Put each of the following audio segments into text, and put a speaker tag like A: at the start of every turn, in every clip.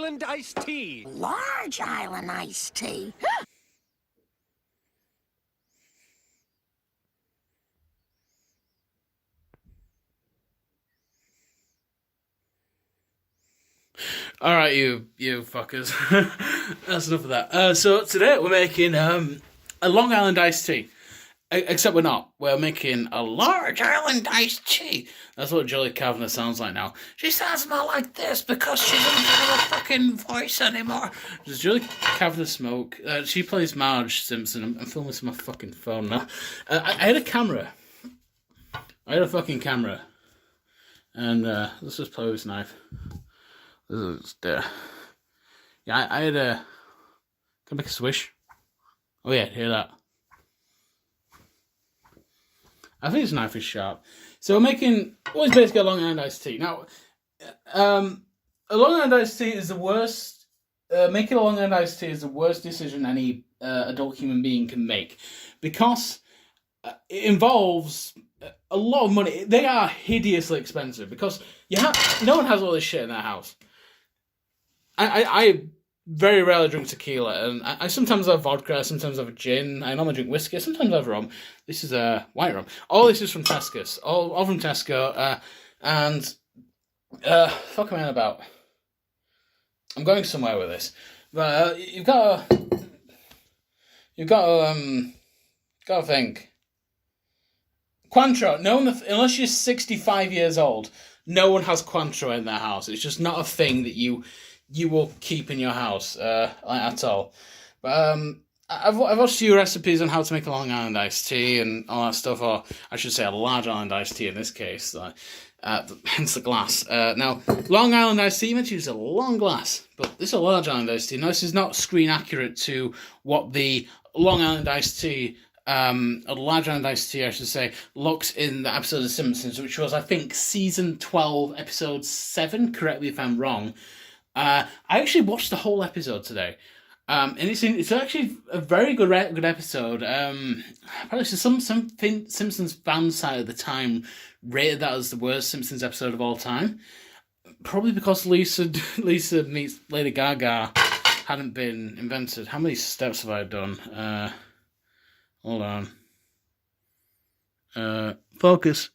A: Island iced tea.
B: Large Island iced tea?
C: All right, you fuckers. That's enough of that. So today we're making a Long Island iced tea. Except we're not. We're making a large island iced tea. That's what Julie Kavanagh sounds like now. She sounds more like this because she doesn't have a fucking voice anymore. Does Julie Kavanagh smoke? She plays Marge Simpson. I'm filming this on my fucking phone now. I had a camera. I had a fucking camera. And let's just play with this knife. This is there. Yeah, I had a... Can I make a swish? Oh yeah, hear that. I think this knife is sharp. So we're making what's basically a Long Island iced tea. Now, a Long Island iced tea is the worst. Making a Long Island iced tea is the worst decision any adult human being can make, because it involves a lot of money. They are hideously expensive because no one has all this shit in their house. I very rarely drink tequila, and I sometimes have vodka, I sometimes have gin, I normally drink whiskey, sometimes I have rum. This is white rum. All this is from Tesco's, all from Tesco, and fuck am I on about? I'm going somewhere with this, but you've got to think. Cointreau, unless you're 65 years old, no one has Cointreau in their house. It's just not a thing that you will keep in your house at all. But I've watched a few recipes on how to make a Long Island iced tea and all that stuff, or I should say a large island iced tea in this case, hence the glass. Now, Long Island iced tea, you meant to use a long glass, but this is a large island iced tea. Now, this is not screen accurate to what the Long Island iced tea, a large island iced tea, I should say, looks in the episode of Simpsons, which was, I think, season 12, episode 7, correct me if I'm wrong. I actually watched the whole episode today, and it's actually a very good episode. Apparently, some Simpsons fan site at the time rated that as the worst Simpsons episode of all time, probably because Lisa meets Lady Gaga hadn't been invented. How many steps have I done? Hold on. Focus.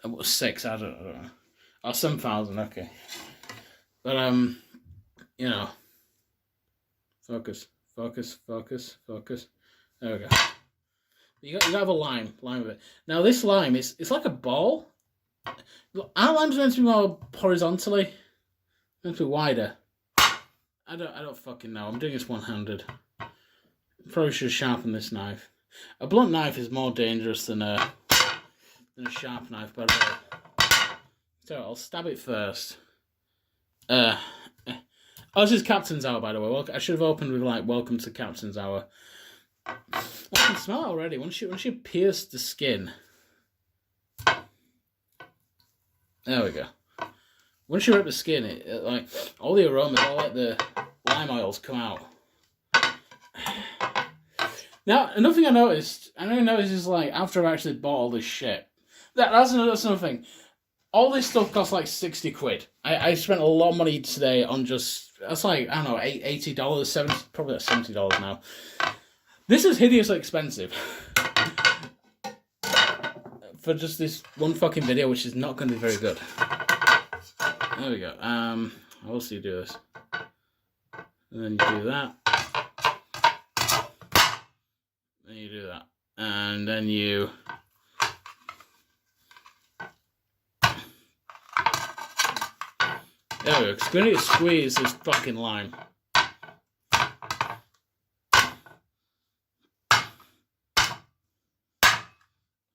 C: What, 6? I don't know. Oh, 7,000. Okay. But, focus. There we go. You gotta have a lime of it. Now, this lime, it's like a ball. Our lime's meant to be more horizontally. Meant to be wider. I don't fucking know. I'm doing this one-handed. Probably should sharpen this knife. A blunt knife is more dangerous than a sharp knife, but so I'll stab it first. Oh, this is Captain's Hour, by the way. I should have opened with, welcome to Captain's Hour. I can smell it already. Once you pierce the skin. There we go. Once you rip the skin, it all the aromas, all the lime oils come out. Now, another thing I noticed is, after I've actually bought all this shit, that's another thing. All this stuff costs like 60 quid. I spent a lot of money today on that's like, I don't know, $80, probably like $70 now. This is hideously expensive. For just this one fucking video, which is not going to be very good. There we go. How else do you do this? And then you do that. Then you do that. And then you... There we go, because we need to squeeze this fucking lime.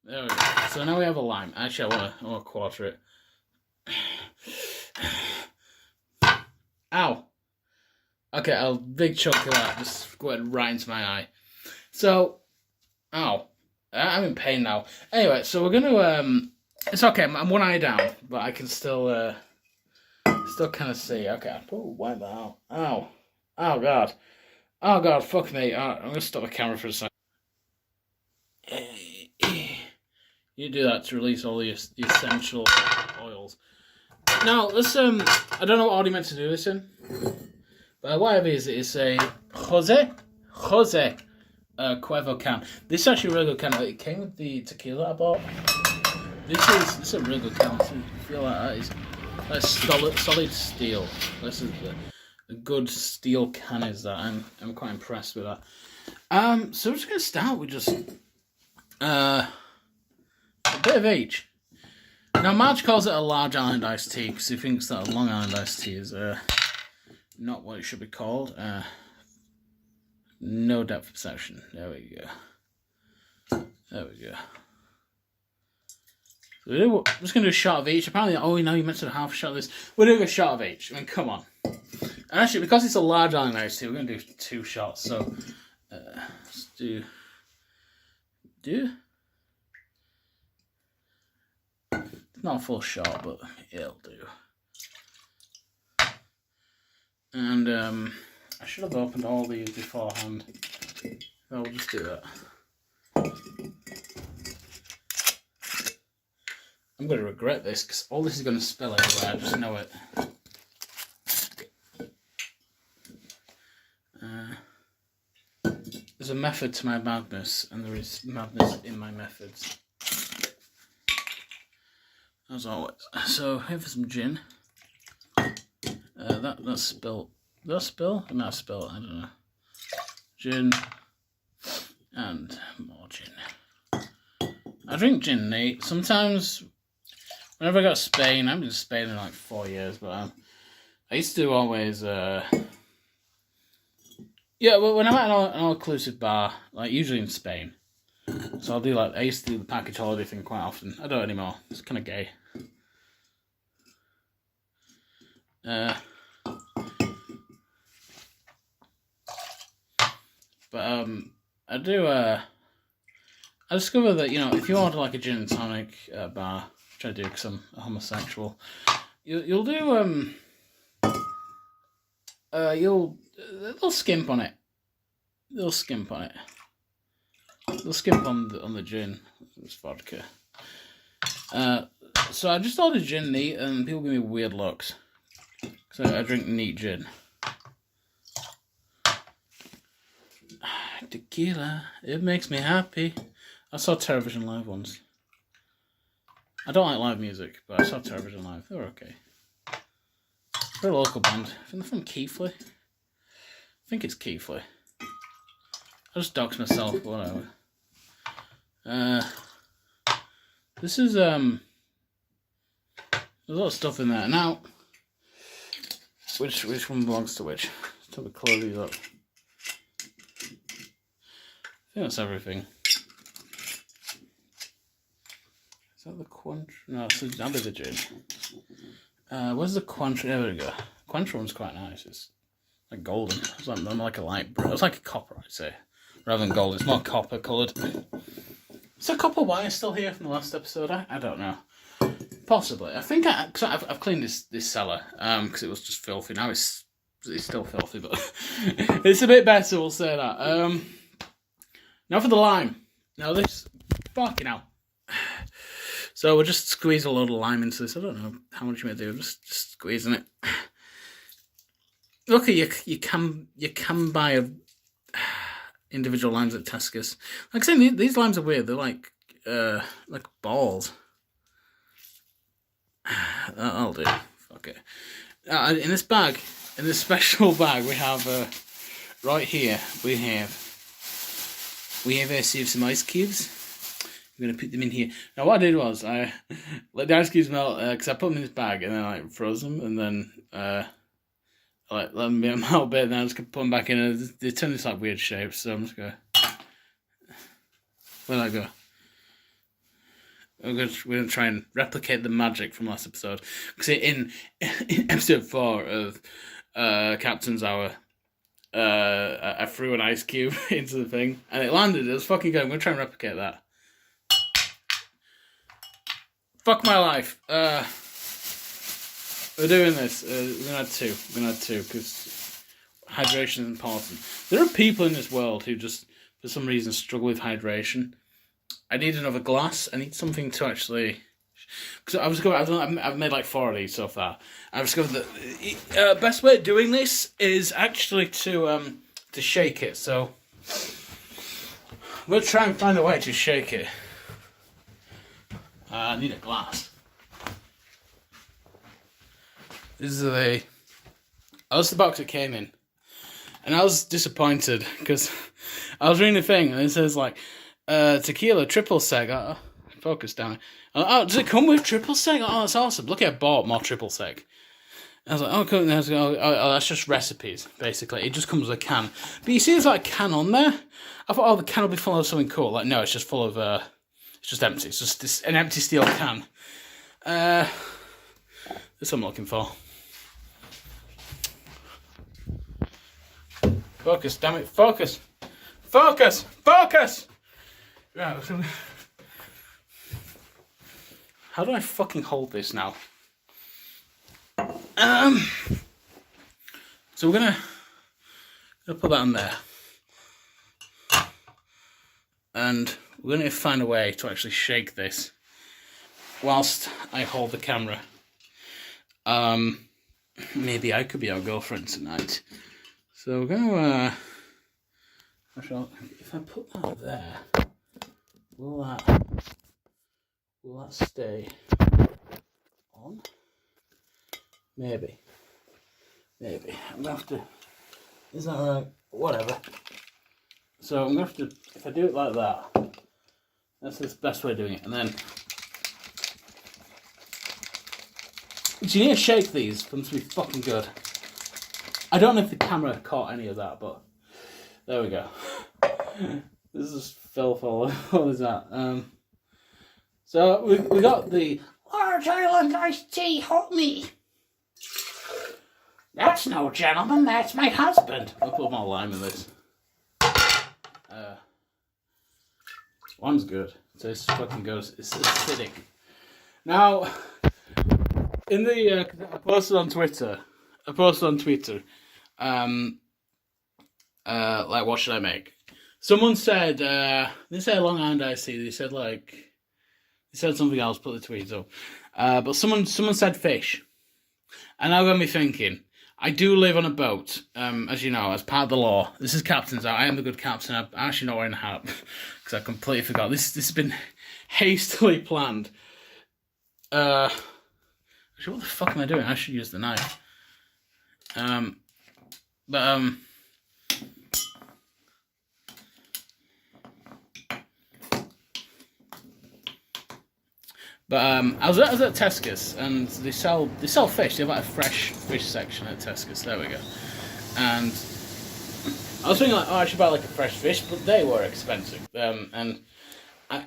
C: There we go. So now we have a lime. Actually, I want to quarter it. Ow! Okay, a big chunk of that just went right into my eye. So, ow. I'm in pain now. Anyway, so we're gonna, it's okay, I'm one eye down, but I can still kind of see. Okay, wipe that out. Ow. Oh, God. Oh, God, fuck me. I'm going to stop the camera for a second. You do that to release all the essential oils. Now, let's, I don't know what order you meant to do this in. But whatever it is, it's a Jose Cuervo can. This is actually a really good can. It came with the tequila I bought. This is a really good can. I feel like that's solid steel. This is a good steel can. Is that? I'm quite impressed with that. So we're just gonna start with just a bit of each. Now Marge calls it a large island iced tea because he thinks that a Long Island iced tea is not what it should be called. No depth perception. There we go. So I'm just going to do a shot of each. Apparently, no, you meant to do half a shot of this. We're doing a shot of each. I mean, come on. And actually, because it's a large island iced tea, we're going to do 2 shots. So, let's do... It's not a full shot, but it'll do. And, I should have opened all these beforehand. I'll just do that. I'm going to regret this because all this is going to spill everywhere. I just know it. There's a method to my madness, and there is madness in my methods. As always. So here for some gin. That's spilled. Did I spill? I might have spilled. I don't know. Gin and more gin. I drink gin neat. Sometimes, whenever I go to Spain, I've been to Spain in like 4 years, but I used to always. Well, when I'm at an all-inclusive bar, like usually in Spain, so I'll do I used to do the package holiday thing quite often. I don't anymore. It's kind of gay. But I do. I discovered that if you order like a gin and tonic bar, which I do because I'm a homosexual, you'll do they'll skimp on it. They'll skimp on the gin. It's vodka. So I just ordered gin neat, and people give me weird looks. So I drink neat gin. Tequila, it makes me happy. I saw Television Live once. I don't like live music, but I saw Television Live. They were okay. They're a local band. I think they're from Keighley. I think it's Keighley. I just doxed myself, whatever. This is there's a lot of stuff in there. Now, which one belongs to which? Let's have a close these up. I think that's everything. Is that the Cointreau? No, that'll be the gin. Where's the Cointreau? There we go. Cointreau one's quite nice. It's like golden. It's like a light brown. It's like a copper, I'd say, rather than gold. It's more copper coloured. Is that copper wire still here from the last episode? I don't know. Possibly. I think I've cleaned this cellar because it was just filthy. Now it's still filthy, but it's a bit better. We'll say that. Now for the lime. Now this, fucking hell. So we'll just squeeze a load of lime into this. I don't know how much you may do. Just squeezing it. Okay, you can buy individual limes at Tesco's. Like I say, these limes are weird. They're like balls. That'll do. Fuck it. In this bag, in this special bag, we have right here. We have some ice cubes. I'm gonna put them in here. Now what I did was I let the ice cubes melt because I put them in this bag and then I froze them and then I let them melt a bit and then I just put them back in and they turn this like weird shapes. So I'm just gonna where'd that go? We're gonna try and replicate the magic from last episode because in episode 4 of Captain's Hour. I threw an ice cube into the thing and it landed. It was fucking good. I'm gonna try and replicate that. Fuck my life. We're doing this. We're gonna add 2. We're gonna add 2 because hydration is important. There are people in this world who just, for some reason, struggle with hydration. I need another glass. I need something to actually Because I've made like 4 of these so far. I've discovered that the best way of doing this is actually to shake it. So we'll try and find a way to shake it. I need a glass. This is the box it came in. And I was disappointed because I was reading the thing and it says like tequila triple sec. Focus down. Oh, does it come with triple sec? Oh, that's awesome. Look, I bought more triple sec. I was like, oh, cool. That's just recipes, basically. It just comes with a can. But you see there's like a can on there? I thought, oh, the can will be full of something cool. Like, no, it's just full of, it's just empty. It's just an empty steel can. That's what I'm looking for. Focus, damn it. Focus. Focus. Focus. Right. How do I fucking hold this now? So we're gonna put that on there. And we're gonna find a way to actually shake this whilst I hold the camera. Maybe I could be our girlfriend tonight. So we're gonna if I put that there, will that stay on? Maybe. I'm gonna have to. Is that right? Whatever. So I'm gonna have to. If I do it like that, that's the best way of doing it. And then, so you need to shake these for them to be fucking good. I don't know if the camera caught any of that, but there we go. This is filth all. What is that? So we got the
B: Large Island iced tea, homie. That's no gentleman, that's my husband.
C: I'll put more lime in this. Lime's good. So it's fucking good. It's acidic. Now, in the I posted on Twitter. Like, what should I make? Someone said, they said Long Island iced tea. They said something else. Put the tweets up. But someone said fish, and now got me thinking. I do live on a boat, as you know, as part of the law. This is captain's out. I am the good captain. I'm actually not wearing a hat because I completely forgot. This has been hastily planned. Actually, what the fuck am I doing? I should use the knife. I was at Tesco's and they sell fish. They have like a fresh fish section at Tesco's. There we go. And I was thinking like, oh, I should buy like a fresh fish, but they were expensive. It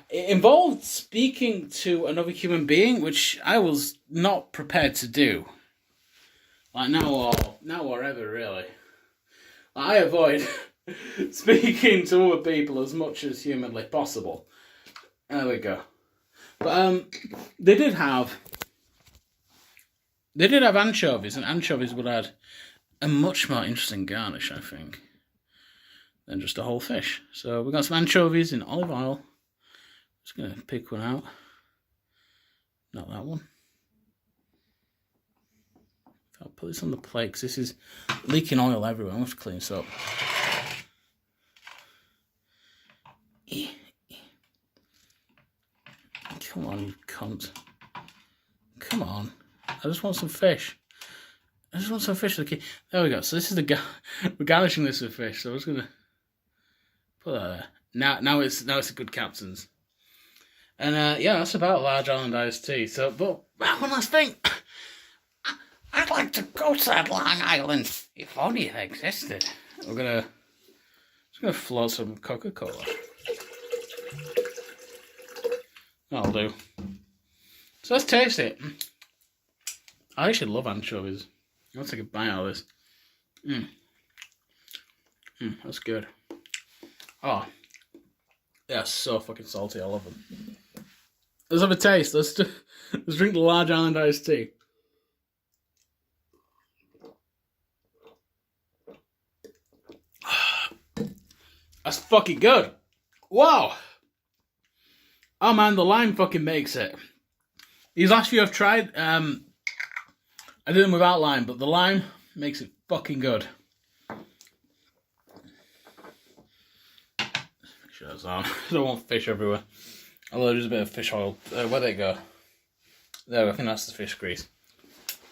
C: involved speaking to another human being, which I was not prepared to do. Like now or ever, really. I avoid speaking to other people as much as humanly possible. There we go. But they did have anchovies, and anchovies would add a much more interesting garnish, I think, than just a whole fish. So we got some anchovies in olive oil. Just gonna pick one out. Not that one. I'll put this on the plate because this is leaking oil everywhere. I'm gonna have to clean this up. Come on, you cunt. Come on. I just want some fish. There we go. So this is we're garnishing this with fish. So I'm just gonna put that there. Now it's a good captain's. And yeah, that's about Large Island iced tea. So, but one last thing.
B: I'd like to go to that Long Island.
C: If only it existed. We're just gonna float some Coca-Cola. That'll do. So let's taste it. I actually love anchovies. I'll take a bite out of this. That's good. Oh, yeah, so fucking salty. I love them. Let's have a taste. Let's drink the Large Island iced tea. That's fucking good. Wow. Oh man, the lime fucking makes it. These last few I've tried, I did them without lime, but the lime makes it fucking good. Make sure that's on. I don't want fish everywhere. Although there's a bit of fish oil. Where'd it go? There, I think that's the fish grease.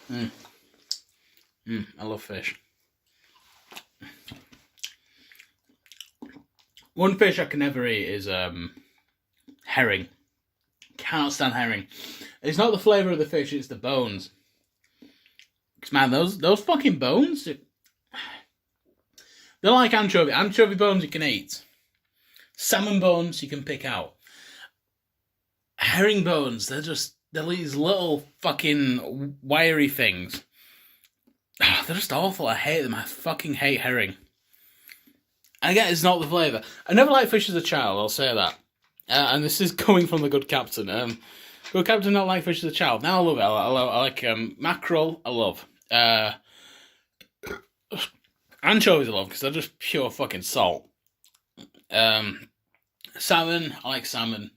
C: I love fish. One fish I can never eat is herring. Cannot stand herring. It's not the flavour of the fish, it's the bones. Because, man, those fucking bones, they're like anchovy. Anchovy bones you can eat. Salmon bones you can pick out. Herring bones, they're these little fucking wiry things. They're just awful. I hate them. I fucking hate herring. And again, it's not the flavour. I never liked fish as a child, I'll say that. And this is coming from the good captain. Good captain not like fish as a child. Now I love it. I like mackerel, I love. Anchovies I love because they're just pure fucking salt. Salmon, I like salmon.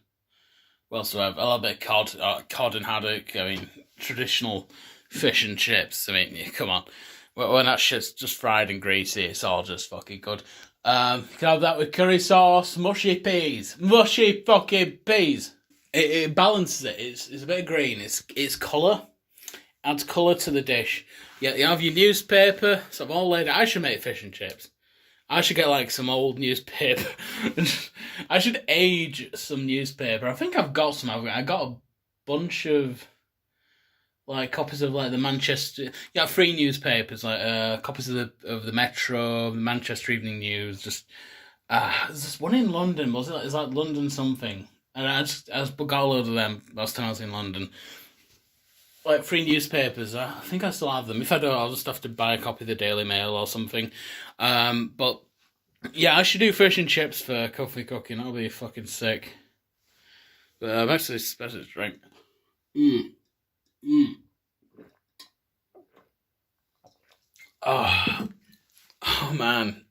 C: What else do I have? I love a bit of cod and haddock. I mean, traditional fish and chips. I mean, yeah, come on. When that shit's just fried and greasy, it's all just fucking good. You can have that with curry sauce, mushy peas. Mushy fucking peas. It balances it. It's a bit of green. It's colour. Adds colour to the dish. Yeah, you have your newspaper. So I'm all laid out. I should make fish and chips. I should get like some old newspaper. I should age some newspaper. I think I've got some. I got a bunch of like copies of like the Manchester. Yeah, free newspapers like copies of the Metro, the Manchester Evening News. Just there's this one in London. Was it? It's like London something. And I just got a load of them last time I was in London. Like free newspapers, I think I still have them. If I don't, I'll just have to buy a copy of the Daily Mail or something. But yeah, I should do fish and chips for coffee cooking. That'll be fucking sick. But I'm actually better to drink. Oh man,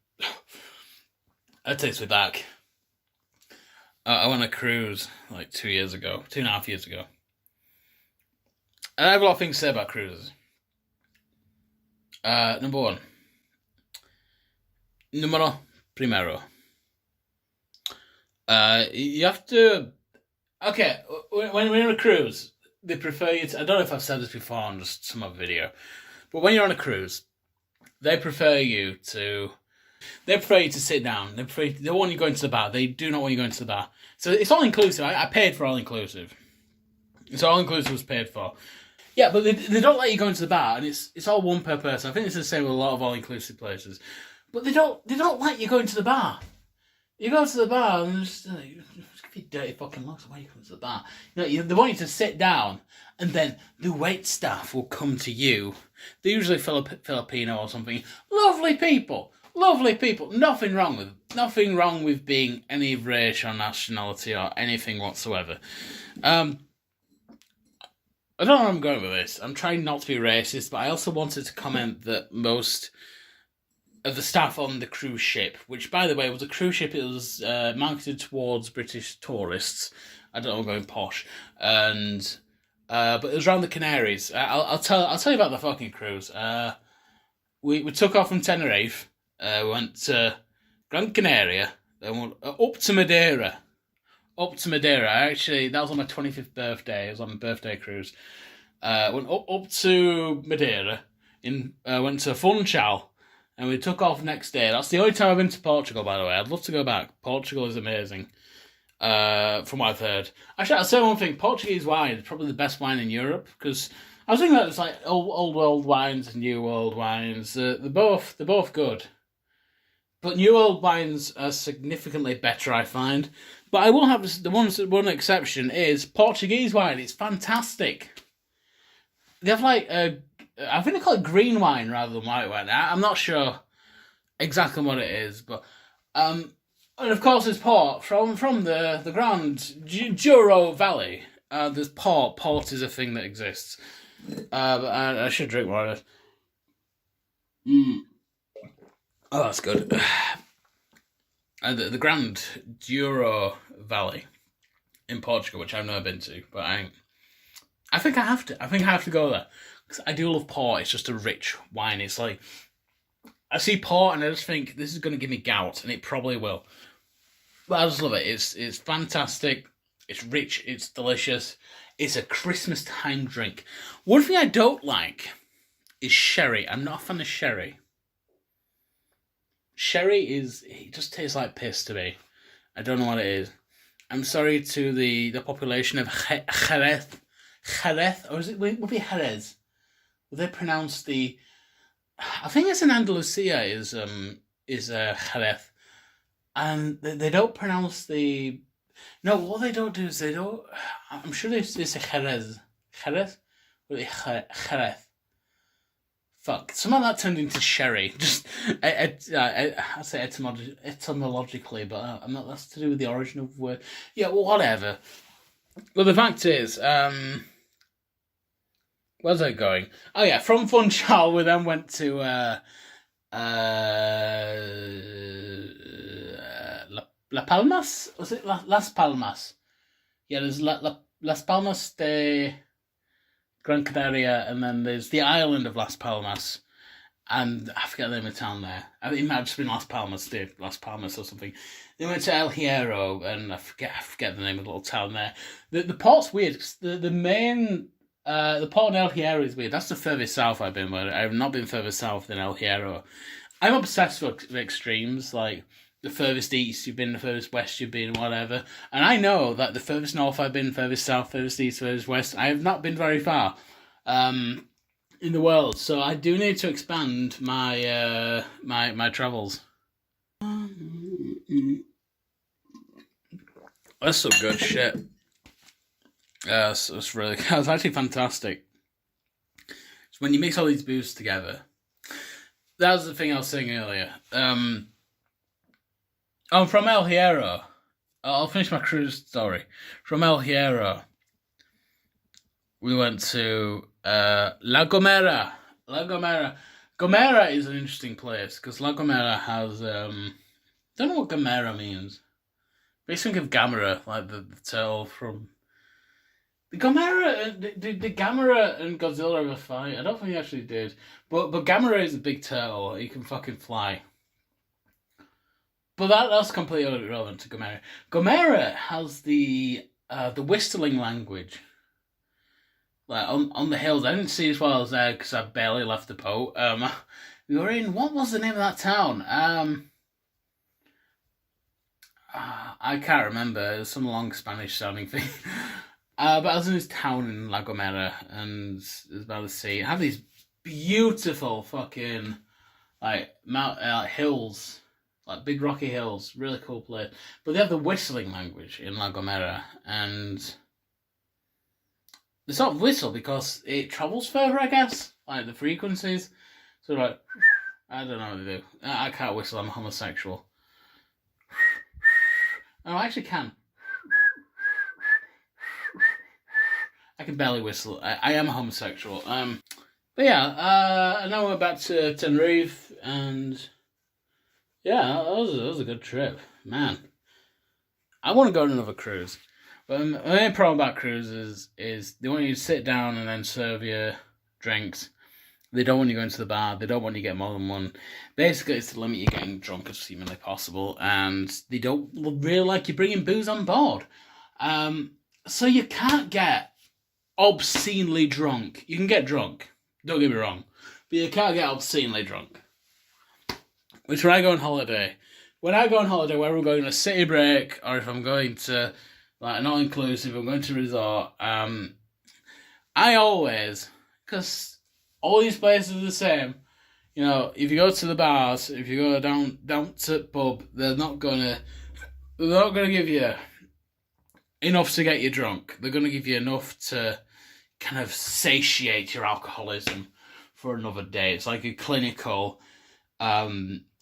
C: that takes me back. I went on a cruise like 2.5 years ago. And I have a lot of things to say about cruises. Number one. Numero primero. You have to... Okay, when you're on a cruise, they prefer you to... I don't know if I've said this before on just some other video. But when you're on a cruise, they prefer you to sit down. They want you going to the bar. They do not want you going to the bar. So it's all inclusive. I paid for all inclusive. So all inclusive was paid for. Yeah, but they don't let you go into the bar, and it's all one per person. I think it's the same with a lot of all-inclusive places. But they don't let you go into the bar. You go to the bar and just give you dirty fucking looks. Why you come to the bar? They want you to sit down, and then the wait staff will come to you. They're usually Filipino or something. Lovely people. Nothing wrong with being any race or nationality or anything whatsoever. I don't know where I'm going with this. I'm trying not to be racist, but I also wanted to comment that most of the staff on the cruise ship, which, by the way, was a cruise ship, it was marketed towards British tourists. I don't know, I'm going posh. And but it was around the Canaries. I'll tell you about the fucking cruise. We took off from Tenerife. We went to Gran Canaria. Then went up to Madeira. Actually, that was on my 25th birthday. It was on my birthday cruise. Went up to Madeira. Went to Funchal. And we took off next day. That's the only time I've been to Portugal, by the way. I'd love to go back. Portugal is amazing. From what I've heard. Actually, I'll say one thing. Portuguese wine is probably the best wine in Europe. Because I was thinking that it's like old world wines and new world wines. They're both good. But New World wines are significantly better, I find. But I will have one exception is Portuguese wine. It's fantastic. They have like I think they call it green wine rather than white wine. I'm not sure exactly what it is, but and of course there's port from the Grand Douro Valley. There's port. Port is a thing that exists. But I should drink more of it. Oh, that's good. The Grand Douro Valley in Portugal, which I've never been to, but I I think I have to. I think I have to go there because I do love port. It's just a rich wine. It's like I see port and I just think this is going to give me gout, and it probably will. But I just love it. It's fantastic. It's rich. It's delicious. It's a Christmas time drink. One thing I don't like is sherry. I'm not a fan of sherry. Sherry it just tastes like piss to me. I don't know what it is. I'm sorry to the population of Jerez. Jerez, or is it? Would be Jerez? Will they pronounce the? I think it's in Andalusia. Is Jerez, and they don't pronounce the. No, what they don't do is they don't. I'm sure they say Jerez. Jerez, or Jerez. Fuck, some of that turned into sherry. Just, I say etymologically, but I'm not. That's to do with the origin of the word. Yeah, well, whatever. Well, the fact is, where's I going? Oh yeah, from Funchal we then went to La Palmas. Was it Las Palmas? Yeah, there's Las Palmas de Gran Canaria, and then there's the island of Las Palmas, and I forget the name of the town there. I think it might have just been Las Palmas or something. They went to El Hierro, and I forget the name of the little town there. The port's weird. The main the port in El Hierro is weird. That's the furthest south I've been. But I have not been further south than El Hierro. I'm obsessed with extremes, like the furthest east you've been, the furthest west you've been, whatever. And I know that the furthest north I've been, furthest south, furthest east, furthest west, I have not been very far in the world. So I do need to expand my my travels. That's some good shit. It's really, that's actually fantastic. So when you mix all these booze together, that was the thing I was saying earlier. I'm from El Hierro. I'll finish my cruise story. From El Hierro, we went to La Gomera. La Gomera. Gomera is an interesting place because La Gomera has. Don't know what Gomera means. But you think of Gamera, like the turtle from. Did Gamera and Godzilla ever fight? I don't think he actually did. But Gamera is a big turtle. He can fucking fly. But that's completely irrelevant to Gomera. Gomera has the whistling language. Like on the hills. I didn't see as well as there because I barely left the boat. We were in, what was the name of that town? I can't remember. It was some long Spanish sounding thing. But I was in this town in La Gomera, and it was by the sea. It had these beautiful fucking hills, like big rocky hills, really cool place. But they have the whistling language in La Gomera, and they sort of whistle because it travels further, I guess, like the frequencies. So like, I don't know what they do. I can't whistle. I'm homosexual. Oh, I actually can. I can barely whistle. I am a homosexual. But yeah, and then we went back to Tenerife, and yeah, that was a good trip, man. I want to go on another cruise, but the main problem about cruises is they want you to sit down and then serve you drinks. They don't want you going to the bar. They don't want you to get more than one. Basically, it's to limit you getting drunk as seemingly possible, and they don't really like you bringing booze on board. So you can't get obscenely drunk. You can get drunk, don't get me wrong, but you can't get obscenely drunk. Which when I go on holiday, whether I'm going on a city break or if I'm going to like an all-inclusive, I'm going to a resort, I always, because all these places are the same, you know, if you go to the bars, if you go down to the pub, they're not gonna give you enough to get you drunk. They're going to give you enough to kind of satiate your alcoholism for another day. It's like a clinical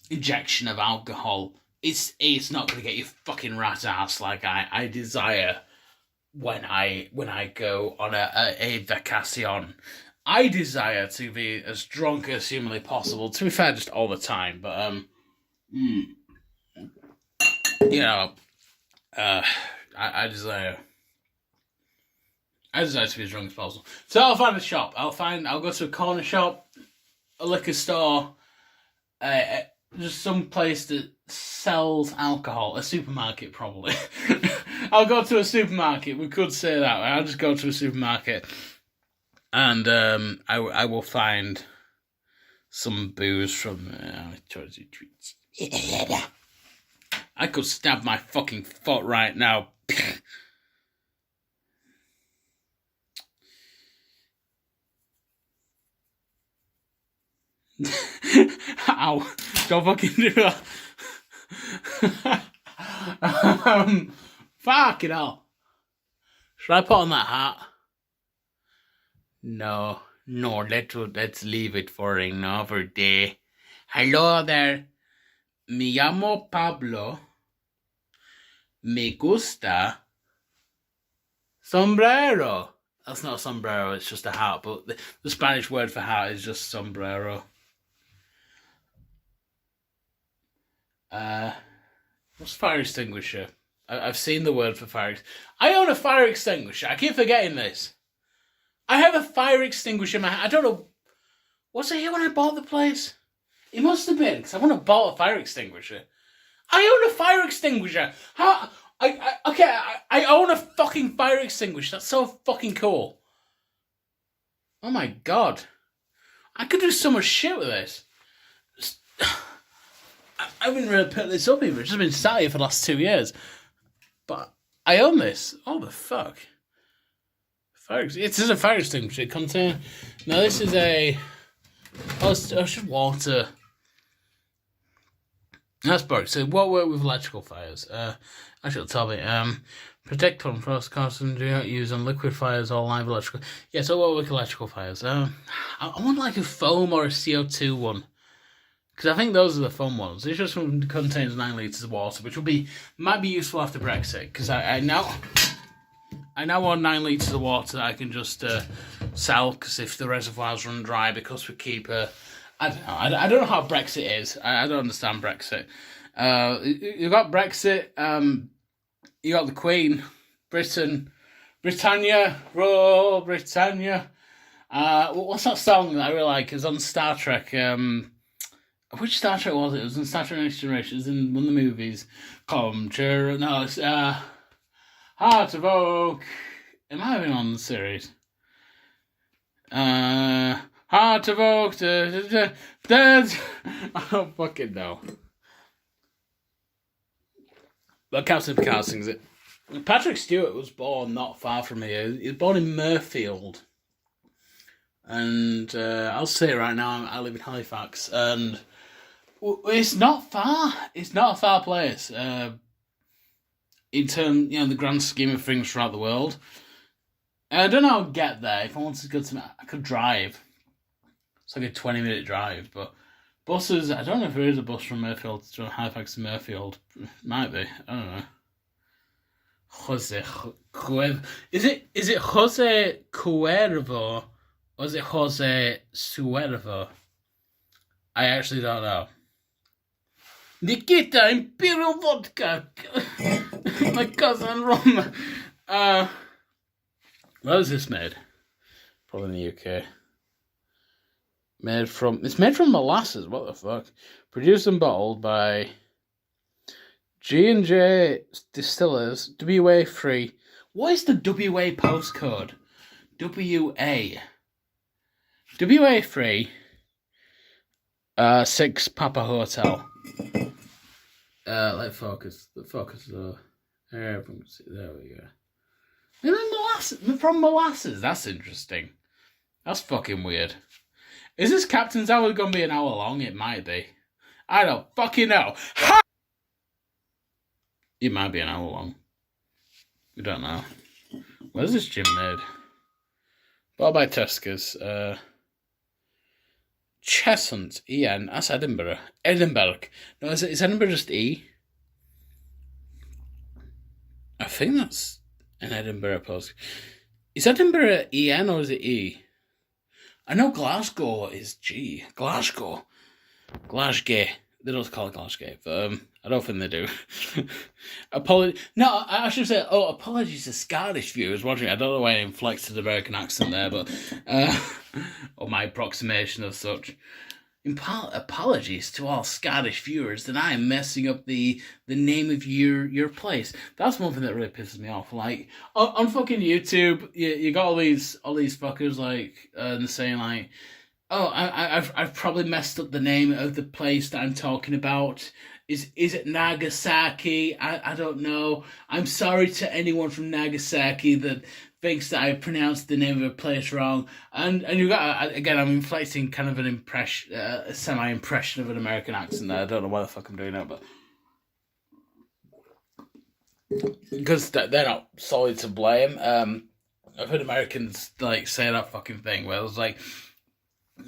C: injection of alcohol. It's not going to get you fucking rat ass like I desire when I go on a vacation. I desire to be as drunk as humanly possible. To be fair, just all the time. But you know, I desire I decided to be as drunk as possible. So I'll find a shop. I'll go to a corner shop, a liquor store, just some place that sells alcohol. A supermarket, probably. I'll go to a supermarket. We could say that. I'll just go to a supermarket, and I will find some booze from Tootsie Treats. I could stab my fucking foot right now. Ow. Don't fucking do that. Fucking hell. Should I put on that hat? No, let's leave it for another day. Hello there. Me llamo Pablo. Me gusta sombrero. That's not a sombrero, it's just a hat, but the Spanish word for hat is just sombrero. What's fire extinguisher? I've seen the word for fire. I own a fire extinguisher. I keep forgetting this. I have a fire extinguisher in my hand. I don't know. Was it here when I bought the place? It must have been, because I wouldn't have bought a fire extinguisher. I own a fire extinguisher. How? I own a fucking fire extinguisher. That's so fucking cool. Oh my god. I could do so much shit with this. I haven't really put this up either. It's just been sat here for the last 2 years. But I own this. Oh, the fuck. It is a fire extinguisher. It contains... Now, this is a... Oh, it's just water. That's broke. So, what work with electrical fires? Actually, tell me. Protect from frost constant. Do not use on liquid fires or live electrical. Yeah, so what work with electrical fires? I want like a foam or a CO2 one. Because I think those are the fun ones. It just contains 9 litres of water, which might be useful after Brexit. Because I now want 9 litres of water that I can just sell. Because if the reservoirs run dry, because we keep I don't know how Brexit is. I don't understand Brexit. You got Brexit. You got the Queen, Britannia, roll Britannia. What's that song that I really like? It's on Star Trek. Which Star Trek was it? It was in Star Trek Next Generation. It was in one of the movies. No, it's Heart of Oak. It might have been on the series. Heart of Oak. I don't fucking know. But Captain Picard sings it. Patrick Stewart was born not far from here. He was born in Murfield. And I'll say it right now, I live in Halifax. And it's not far. It's not a far place. In terms, the grand scheme of things throughout the world. I don't know how I'd get there. If I wanted to go to... I could drive. It's like a 20-minute drive, but... Buses, I don't know if there is a bus from Murfield to Halifax to Murfield. Might be. I don't know. Jose Cuervo. Is it Jose Cuervo or is it Jose Suervo? I actually don't know. Nikita Imperial Vodka. My cousin Roma. Where was this made? Probably in the UK. It's made from molasses. What the fuck? Produced and bottled by G&J Distillers. WA free. What is the WA postcode? WA free. 6 Papa Hotel. Let focus. The focus though. There we go. They're from molasses. That's interesting. That's fucking weird. Is this Captain's Hour going to be an hour long? It might be. I don't fucking know. It might be an hour long. We don't know. Where's this gym made? Bought by Tesco's. Cheshunt. E-N. That's Edinburgh. Edinburgh. No, is Edinburgh just E? I think that's an Edinburgh post. Is Edinburgh E-N or is it E? I know Glasgow is G. Glasgow. They don't call it college gate, but I don't think they do. No, I should say, apologies to Scottish viewers watching. I don't know why I inflected American accent there, but or my approximation of such. Apologies to all Scottish viewers that I am messing up the name of your place. That's one thing that really pisses me off. Like on fucking YouTube, you got all these fuckers like saying like, oh, I've probably messed up the name of the place that I'm talking about. Is it Nagasaki? I don't know. I'm sorry to anyone from Nagasaki that thinks that I pronounced the name of a place wrong. And you got, again, I'm inflecting kind of an impression, a semi-impression of an American accent there. I don't know why the fuck I'm doing that, but because they're not solely to blame. I've heard Americans like say that fucking thing where it was like,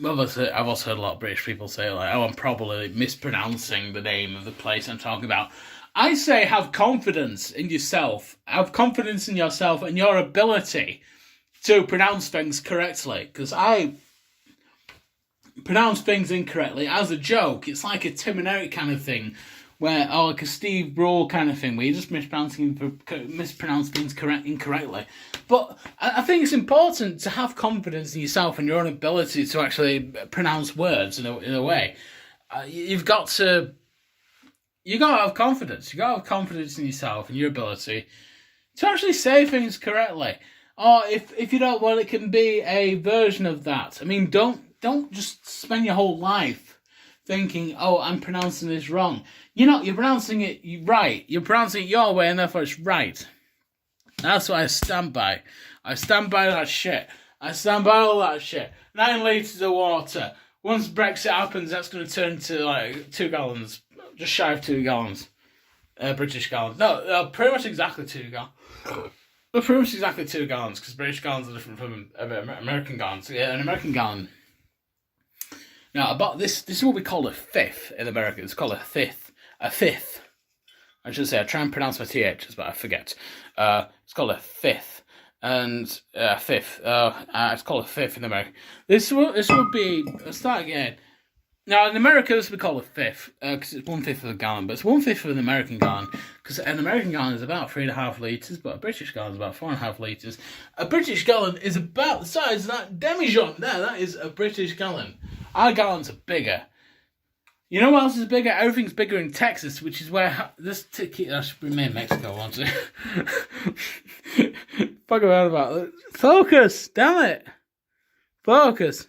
C: well, I've also heard a lot of British people say like, oh, I'm probably mispronouncing the name of the place I'm talking about. I say have confidence in yourself. Have confidence in yourself and your ability to pronounce things correctly. Because I pronounce things incorrectly as a joke. It's like a Tim and Eric kind of thing. Where, like a Steve Brawl kind of thing, where you're just mispronounce things incorrectly. But I think it's important to have confidence in yourself and your own ability to actually pronounce words in a way. You've got to have confidence. You've got to have confidence in yourself and your ability to actually say things correctly. Or if you don't, well, it can be a version of that. I mean, don't just spend your whole life thinking, oh, I'm pronouncing this wrong. You're not. You're pronouncing it right. You're pronouncing it your way, and therefore it's right. That's what I stand by. I stand by that shit. I stand by all that shit. 9 litres of water. Once Brexit happens, that's going to turn to like 2 gallons. Just shy of 2 gallons. British gallons. No, pretty much exactly 2 gallons. Pretty much exactly 2 gallons, because British gallons are different from American gallons. Yeah, an American gallon. Now, about this is what we call a fifth in America. It's called a fifth. A fifth. I should say, I try and pronounce my THs, but I forget. It's called a fifth. And fifth. It's called a fifth in America. This would be, let's start again. Now, in America, this would be called a fifth, because it's 1/5 of a gallon, but it's 1/5 of an American gallon, because an American gallon is about 3.5 litres, but a British gallon is about 4.5 litres. A British gallon is about the size of that demijohn there. That is a British gallon. Our gallons are bigger. You know what else is bigger? Everything's bigger in Texas, which is where this ticket. I should remain Mexico, won't it? Fuck around about it. Focus! Damn it! Focus!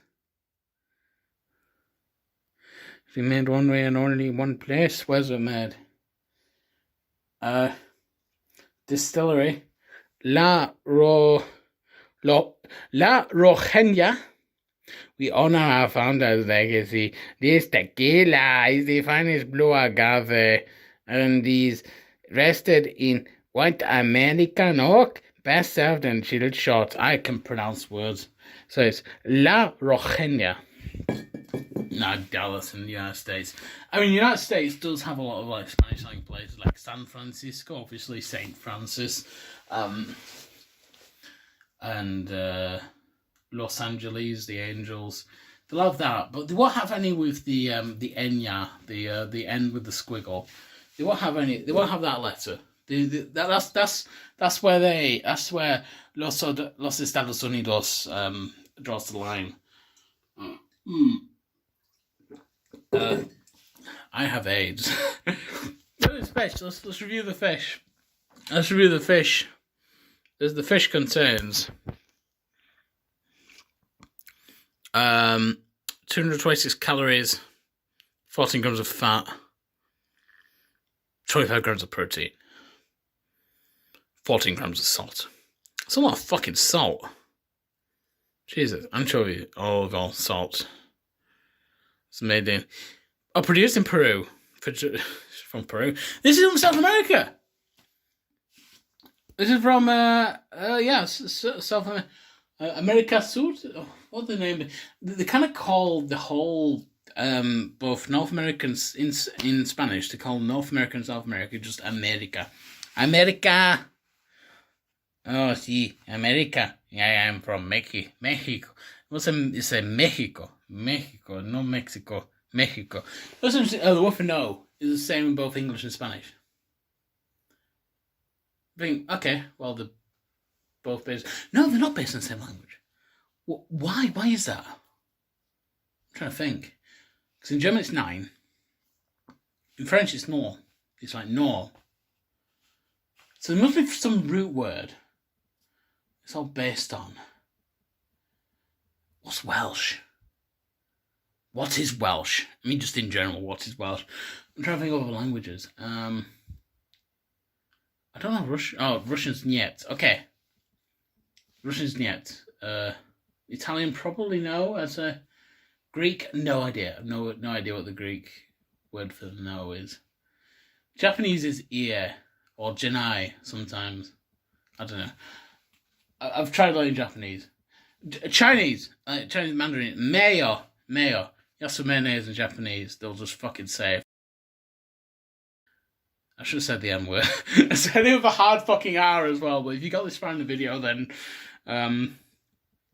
C: If you made one way and only one place, where's it made? Distillery. La Rojena. We honor our founder's legacy. This tequila is the finest blue agave and is rested in white American oak, best served in chilled shots. I can pronounce words. So it's La Rojena. Not Dallas in the United States. I mean, the United States does have a lot of like Spanish-language places, like San Francisco, obviously St. Francis, and Los Angeles, the Angels. They love that, but they won't have any with the Enya, the N with the squiggle. They won't have any. They won't have that letter. That's where Los Estados Unidos draws the line. I have AIDS. Fish. Let's review the fish. Let's review the fish. The fish contains 226 calories, 14 grams of fat, 25 grams of protein, 14 grams of salt. It's a lot of fucking salt. Jesus, anchovy, olive oil, salt. It's made in, produced in Peru. From Peru. This is from South America. This is from South America Sud. What the name? They kind of call the whole both North Americans in Spanish. They call North America and South America just America. America. Oh, sí, America. Yeah, I'm from Mexico. What's it say? Mexico, no Mexico. Mexico. The word for no is the same in both English and Spanish. Okay, well, they're both based... No, they're not based on the same language. Why? Why is that? I'm trying to think. Because in German it's 9. In French it's no. It's like no. So there must be some root word. It's all based on. What's Welsh? What is Welsh? I mean, just in general, what is Welsh? I'm trying to think of other languages. I don't know Russian. Oh, Russian's niet. Okay. Russian's niet. Italian probably no. As a Greek, no idea. No idea what the Greek word for no is. Japanese is ear or janai sometimes. I don't know. I've tried learning Japanese. Chinese Mandarin. Mayo. You have some mayonnaise in Japanese, they'll just fucking say. I should have said the M word. I said it with a hard fucking R as well, but if you got this far in the video, then,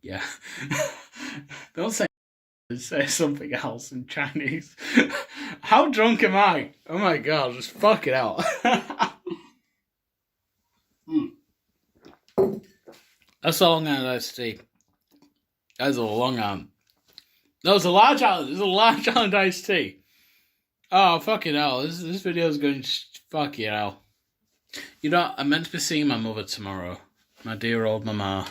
C: yeah. Don't say something else in Chinese. How drunk am I? Oh my god, just fuck it out. That's a Long Island iced tea. That's a Long Island. No, it's a large island. It's a large island iced tea. Oh, fucking hell. This video is going to... Fucking hell. You know, I'm meant to be seeing my mother tomorrow. My dear old mama.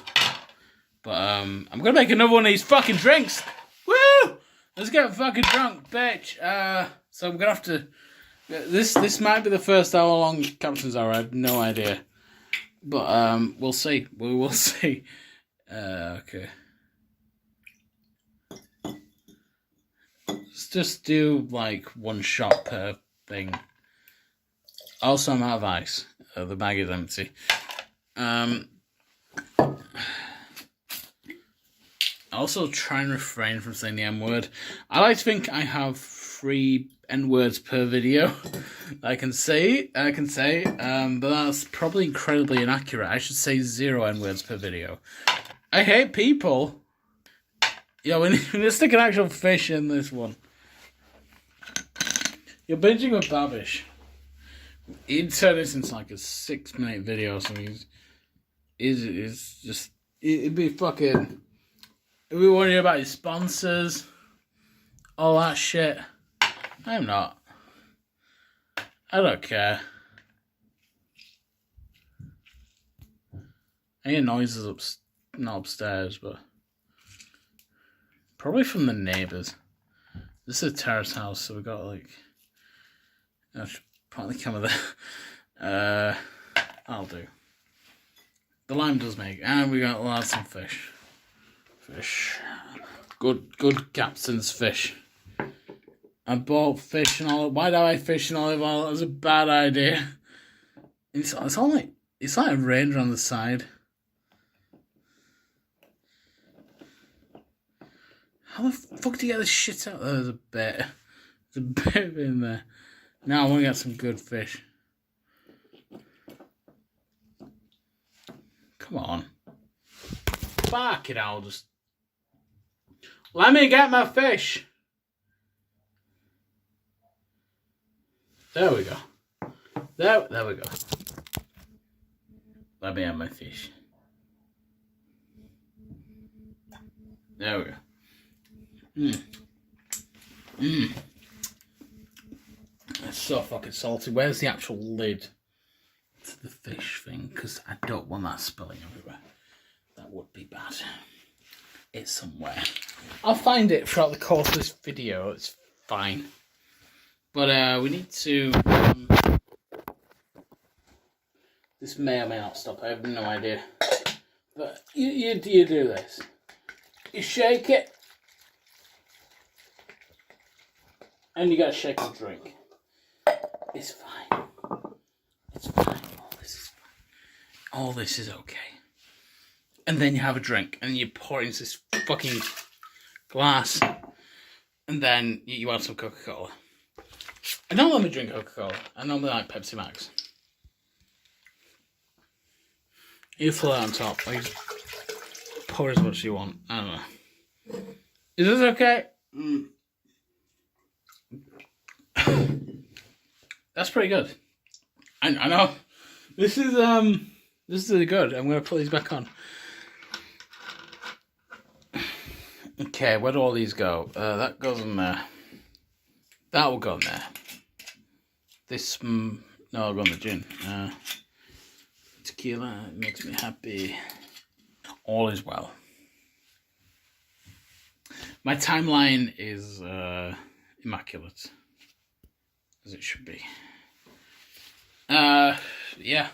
C: But, I'm going to make another one of these fucking drinks. Woo! Let's get fucking drunk, bitch. So I'm going to have to... This might be the first hour-long Captain's Hour. I have no idea. But, we'll see. We will see. Okay. Let's just do, like, 1 shot per thing. Also, I'm out of ice. The bag is empty. Also, try and refrain from saying the M word. I like to think I have 3 N words per video I can say, but that's probably incredibly inaccurate. I should say 0 N words per video. I hate people. Yeah, we need to stick an actual fish in this one. You're binging with Babish. He'd turn this into like a 6-minute video or something. It'd be fucking... It'd be worrying about your sponsors. All that shit. I'm not. I don't care. I hear noises not upstairs, but... Probably from the neighbours. This is a terrace house, so we got like... I should probably come with it. I'll do. The lime does make, and we got lots of fish. Good captain's fish. I bought fish and olive. Why do I fish and olive oil? That was a bad idea. It's like a range on the side. How the fuck do you get this shit out? There's a bit in there. Now I want to get some good fish. Come on. Fuck it, I'll just... Let me get my fish. There we go. There we go. Let me have my fish. There we go. It's so fucking salty. Where's the actual lid to the fish thing? Because I don't want that spilling everywhere. That would be bad. It's somewhere. I'll find it throughout the course of this video. It's fine. But we need to... this may or may not stop. I have no idea. But you do this. You shake it. And you gotta shake and drink. It's fine. It's fine. All this is okay. And then you have a drink, and you pour it into this fucking glass, and then you add some Coca-Cola. I don't normally drink Coca-Cola. I normally like Pepsi Max. You fill it on top. Like, pour as much as you want. I don't know. Is this okay? That's pretty good. I know. This is really good. I'm gonna put these back on. Okay, where do all these go? That goes in there. That will go in there. This, no, I'll go in the gin. Tequila makes me happy. All is well. My timeline is immaculate, as it should be. Yeah.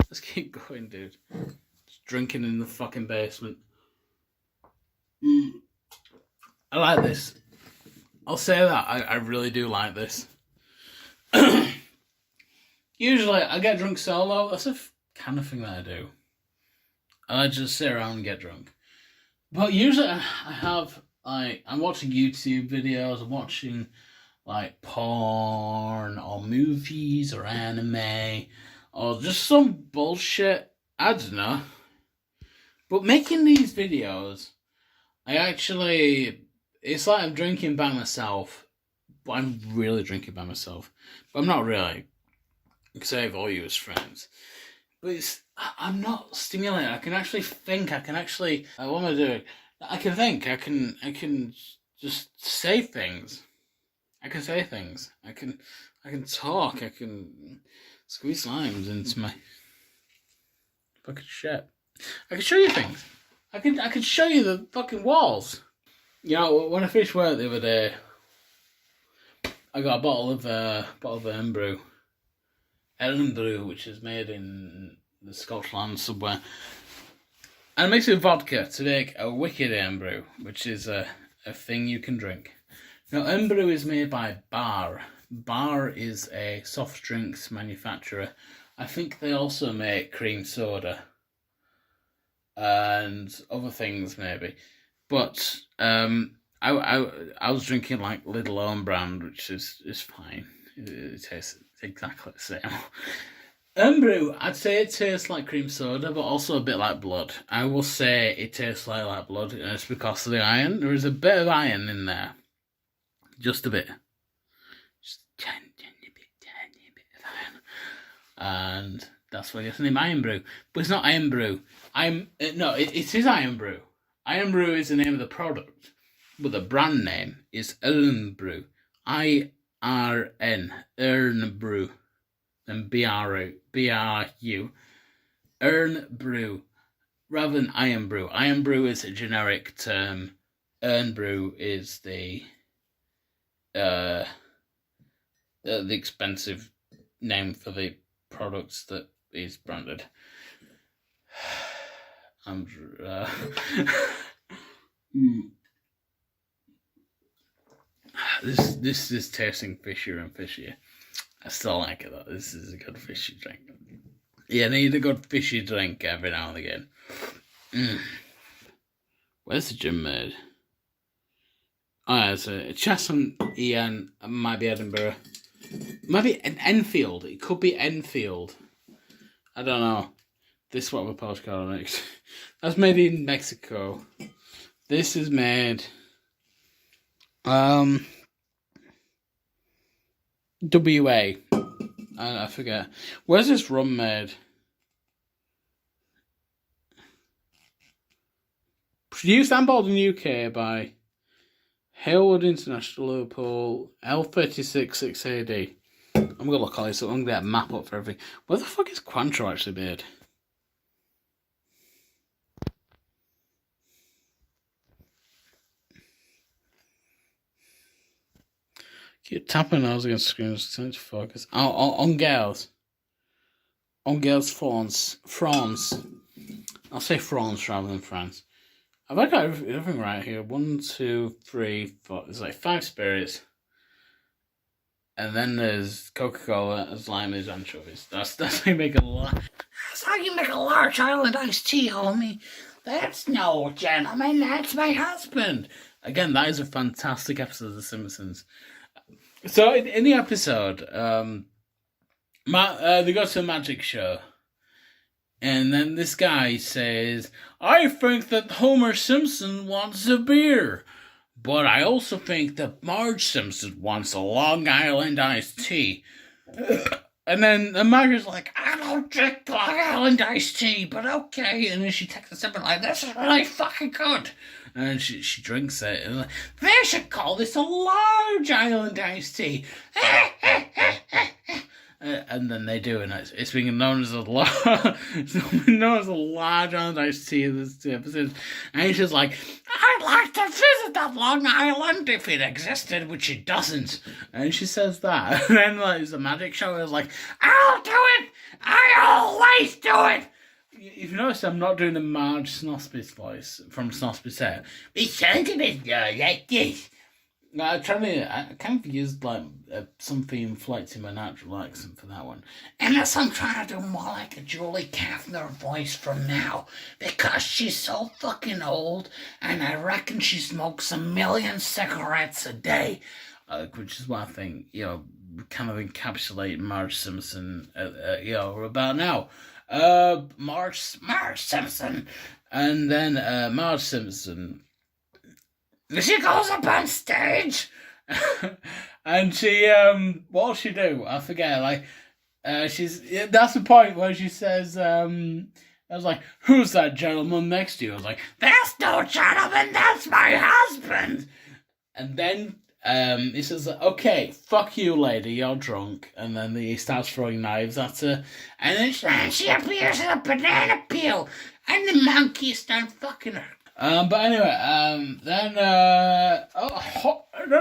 C: Let's keep going, dude. Just drinking in the fucking basement. I like this. I'll say that. I really do like this. Usually, I get drunk solo. That's a kind of thing that I do. I just sit around and get drunk. But usually, I have, like, I'm watching YouTube videos. I'm watching, like, porn or movies or anime or just some bullshit. I don't know. But making these videos, it's like I'm drinking by myself, but I'm really drinking by myself. But I'm not really, because I have all you as friends. But I'm not stimulated. I can actually think. What am I doing? I can think. I can just say things. I can say things. I can talk. I can squeeze limes into my fucking shit. I can show you things. I can show you the fucking walls. You know, when I finished work the other day, I got a bottle of Irn-Bru, which is made in the Scotland somewhere, and I mixed it with vodka to make a wicked Irn-Bru, which is a thing you can drink. Now, Irn-Bru is made by Bar. Bar is a soft drinks manufacturer. I think they also make cream soda and other things maybe, but I was drinking like Little Own brand, which is fine. It tastes exactly the same. Irn-Bru, I'd say it tastes like cream soda, but also a bit like blood. I will say it tastes like blood, and it's because of the iron. There is a bit of iron in there, just a bit, just tiny bit of iron, and that's why I get the name Irn-Bru. But it's not Irn-Bru. It is Irn-Bru. Irn-Bru is the name of the product, but the brand name is Irn-Bru. IRN, Irn-Bru, and BRU, Irn-Bru, rather than Irn-Bru. Irn-Bru is a generic term. Irn-Bru is the expensive name for the products that is branded. This is tasting fishier and fishier. I still like it though. This is a good fishy drink. You need a good fishy drink every now and again. Where's the gym made? Oh, yeah, it's a Chatham EN. Might be Edinburgh. Might be an Enfield. It could be Enfield. I don't know. This is what the postcard makes. That's made in Mexico. This is made WA. I forget. Where's this rum made? Produced and bottled in the UK by Hailwood International, Liverpool, L36 6AD. I'm gonna look all this up. I'm gonna get a map up for everything. Where the fuck is Cointreau actually made? Keep tapping those against screens to focus. On girls. On girls France. I'll say France rather than France. Have I got everything right here? 1, 2, 3, 4. There's like 5 spirits. And then there's Coca-Cola, there's lime, there's anchovies. That's how you make a
B: That's how you make a large island iced tea, homie. That's no gentleman, that's my husband.
C: Again, that is a fantastic episode of The Simpsons. So in the episode, they go to a magic show, and then this guy says, "I think that Homer Simpson wants a beer, but I also think that Marge Simpson wants a Long Island iced tea. And then Margaret's like, I don't drink Long Island iced tea, but okay. And then she takes a sip and like, this is really fucking good. And she drinks it. And like, they should call this a large island iced tea. And then they do, and it's being known as a large island iced tea in this episode. And he's just like, I'd like to visit that Long Island if it existed, which it doesn't. And she says that, and then like the magic show is like, I'll do it. I always do it. If you notice, I'm not doing the Marge Snospis voice from Snospis Set. We something is like this. I kind of used like something inflecting my natural accent for that one. Unless I'm trying to do more like a Julie Kaffner voice from now. Because she's so fucking old, and I reckon she smokes 1 million cigarettes a day. Which is what I think, kind of encapsulate Marge Simpson, about now. Marge Simpson. And then Marge Simpson, she goes up on stage, and she, what'll she do? I forget, that's the point where she says, I was like, who's that gentleman next to you? I was like, that's no gentleman, that's my husband. And then, he says, okay, fuck you, lady, you're drunk. And then he starts throwing knives at her, and then she appears in a banana peel, and the monkeys start fucking her. But anyway, then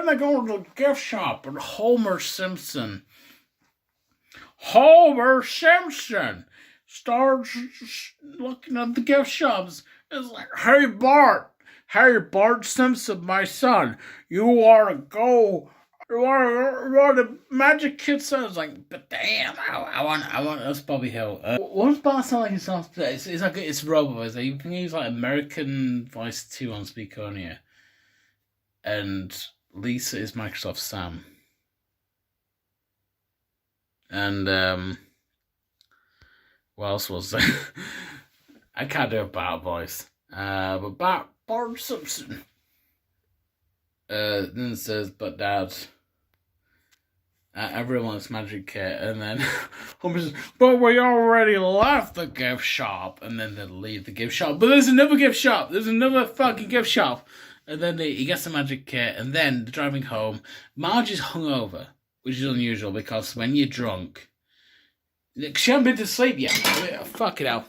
C: they go to the gift shop, and Homer Simpson starts looking at the gift shops. It's like, hey Bart Simpson, my son, you want the Magic Kid sounds like, but damn, I want that's Bobby Hill. What does Bart sound like himself? It's like it's Robo voice. You can use like American voice too on Speakonia, and Lisa is Microsoft Sam, and what else was there? I can't do a Bart voice. But Bart Simpson. Then it says, but Dad. Everyone's Magic Kit, and then Homer says, but we already left the gift shop, and then they leave the gift shop, but there's another gift shop, there's another fucking gift shop, and then he gets the Magic Kit, and then they're driving home. Marge is hungover, which is unusual, because when you're drunk, she hasn't been to sleep yet, fuck it out.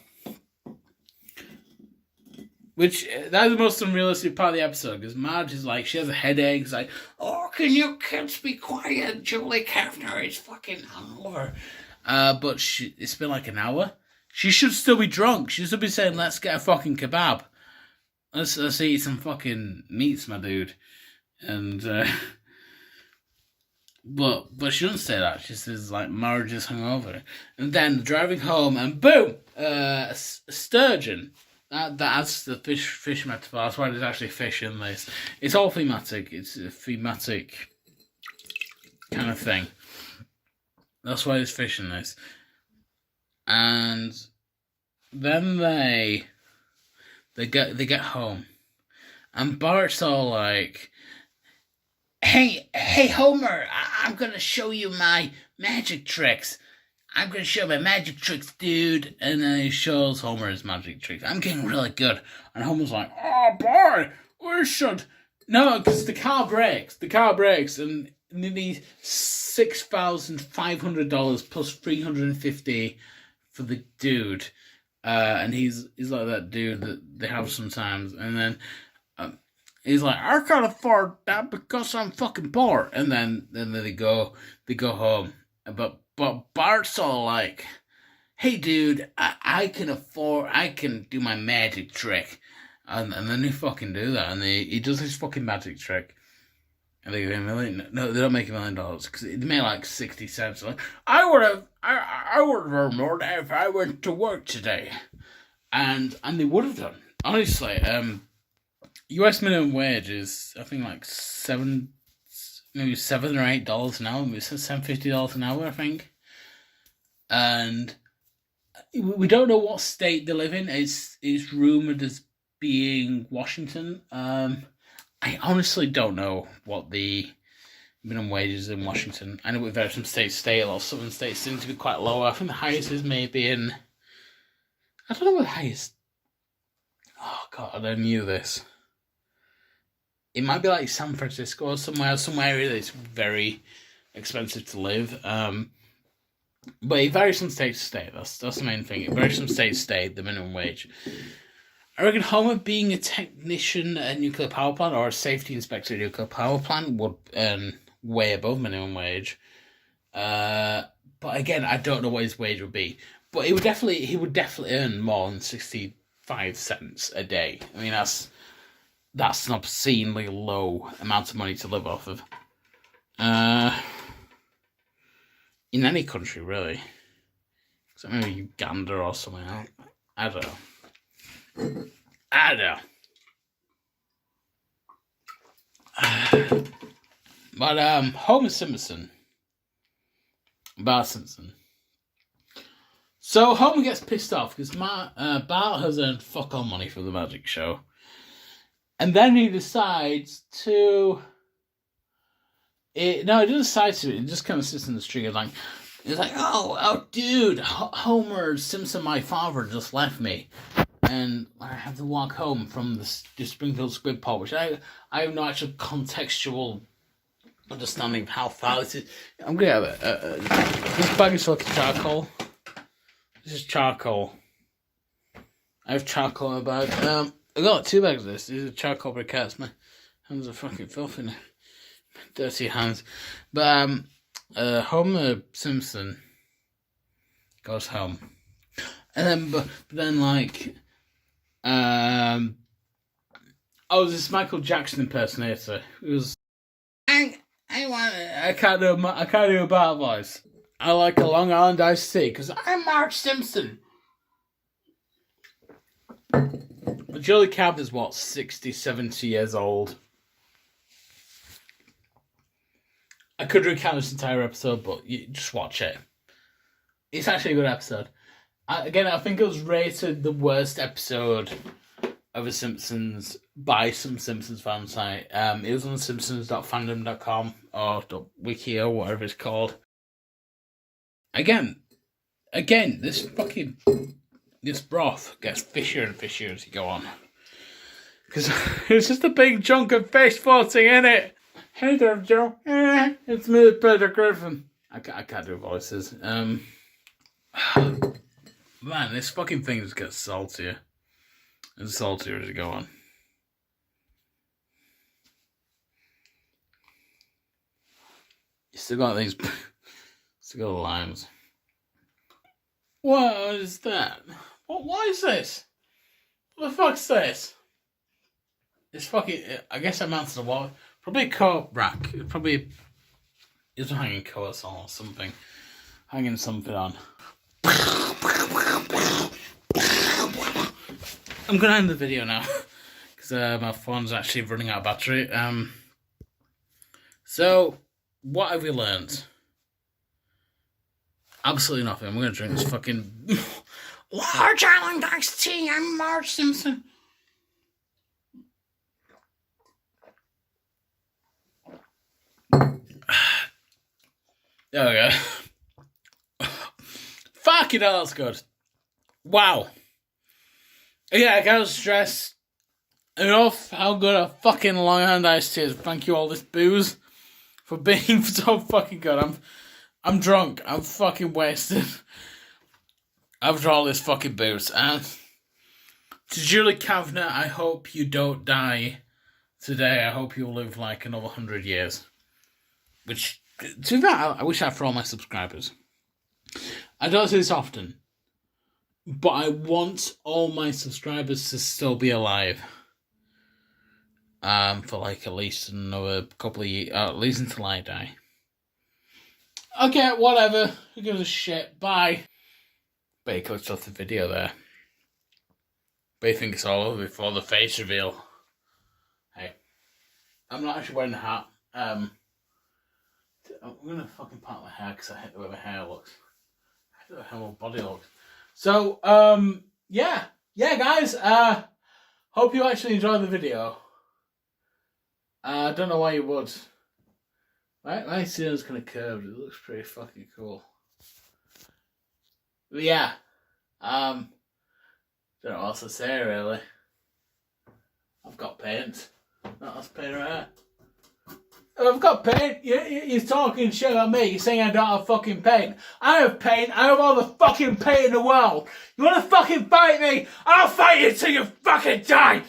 C: Which, that's the most unrealistic part of the episode, because Marge is like, she has a headache, it's like, oh, can you kids be quiet? Julie Kaffner is fucking hungover. But it's been like an hour. She should still be drunk. She should be saying, let's get a fucking kebab. Let's eat some fucking meats, my dude. And, but she doesn't say that. She says, like, Marge is hungover. And then driving home, and boom! A sturgeon. That's the fish metaphor. That's why there's actually fish in this. It's all thematic. It's a thematic kind of thing. That's why there's fish in this. And then they get home, and Bart's all like, Hey Homer, I'm gonna show you my magic tricks. I'm going to show my magic tricks, dude. And then he shows Homer his magic tricks. I'm getting really good. And Homer's like, oh, boy, we should. No, because the car breaks. And they need $6,500 plus $350 for the dude. And he's like that dude that they have sometimes. And then he's like, I can't afford that because I'm fucking poor. And then they go home. But Bart's all like, hey dude, I can do my magic trick. And then they fucking do that, and he does his fucking magic trick. And they give him $1 million. No, they don't make $1 million, because they made like 60 cents. Like, I would have earned more if I went to work today. And they would have done. Honestly, US minimum wage is, I think, like maybe $7 or $8 an hour. Maybe $7.50 an hour, I think. And we don't know what state they live in. It's rumored as being Washington. I honestly don't know what the minimum wages in Washington. I know it varies from state to state. A lot of southern states seem to be quite low. I think the highest is maybe in... I don't know what the highest... Oh, God, I knew this. It might be like San Francisco or somewhere area that's very expensive to live. But it varies from state to state. That's the main thing. It varies from state to state, the minimum wage. I reckon Homer being a technician at a nuclear power plant or a safety inspector at a nuclear power plant would earn way above minimum wage. But again, I don't know what his wage would be. But he would definitely earn more than 65 cents a day. I mean, that's an obscenely low amount of money to live off of. In any country, really. Except maybe Uganda or something. I don't know. But Homer Simpson. Bart Simpson. So Homer gets pissed off because Bart has earned fuck all money from the magic show. And then he decides to... he doesn't decide to. He just kind of sits in the street and he's like, oh, dude, Homer Simpson, my father, just left me. And I have to walk home from the Springfield Squid Pot, which I have no actual contextual understanding of how far this is. I'm going to have this bag is like charcoal. This is charcoal. I have charcoal in my bag. I got 2 bags of this. These are charcoal briquettes. My hands are fucking filthy now. Dirty hands. But Homer Simpson goes home. And then, but then this Michael Jackson impersonator. It was. I can't do a Bart voice. I like a Long Island iced tea because I'm Marge Simpson. Julie Cab is 60, 70 years old. I could recount this entire episode, but you just watch it. It's actually a good episode. I think it was rated the worst episode of The Simpsons by some Simpsons fan site. It was on simpsons.fandom.com or .wiki or whatever it's called. Again, this broth gets fishier and fishier as you go on. Because it's just a big chunk of fish floating in it. Hey there, Joe. It's me, Peter Griffin. I can't do voices. Man, this fucking thing just gets saltier and saltier as you go on. You still got these... Still got limes. What is that? What is this? What the fuck's this? It's fucking... I guess it amounts to what? Probably a coat rack. It probably is hanging coats on or something. Hanging something on. I'm gonna end the video now because my phone's actually running out of battery. So what have we learned? Absolutely nothing. I'm gonna drink this fucking large island iced tea. I'm Marge Simpson. There we go. Fucking hell, that's good. Wow. Yeah, I can't stress enough how good a fucking Long Island iced tea is. Thank you all this booze for being so fucking good. I'm drunk. I'm fucking wasted. After all this fucking booze. And to Julie Kavner, I hope you don't die today. I hope you'll live like another 100 years. Which, to that, I wish I had for all my subscribers. I don't say this often, but I want all my subscribers to still be alive. For like at least another couple of years, at least until I die. Okay, whatever. Who gives a shit? Bye. But he clicked off the video there. But you think it's all over before the face reveal. Hey, I'm not actually wearing a hat. I'm gonna fucking part my hair because I hate the way my hair looks. I hate the way my whole body looks. So, yeah, guys. Hope you actually enjoyed the video. I don't know why you would. My ceiling's kind of curved. It looks pretty fucking cool. But yeah, don't know what else to say really. I've got paint. That's paint right here. I've got paint. You're talking shit at me. You're saying I don't have fucking paint. I have paint. I have all the fucking paint in the world. You want to fucking fight me? I'll fight you till you fucking die.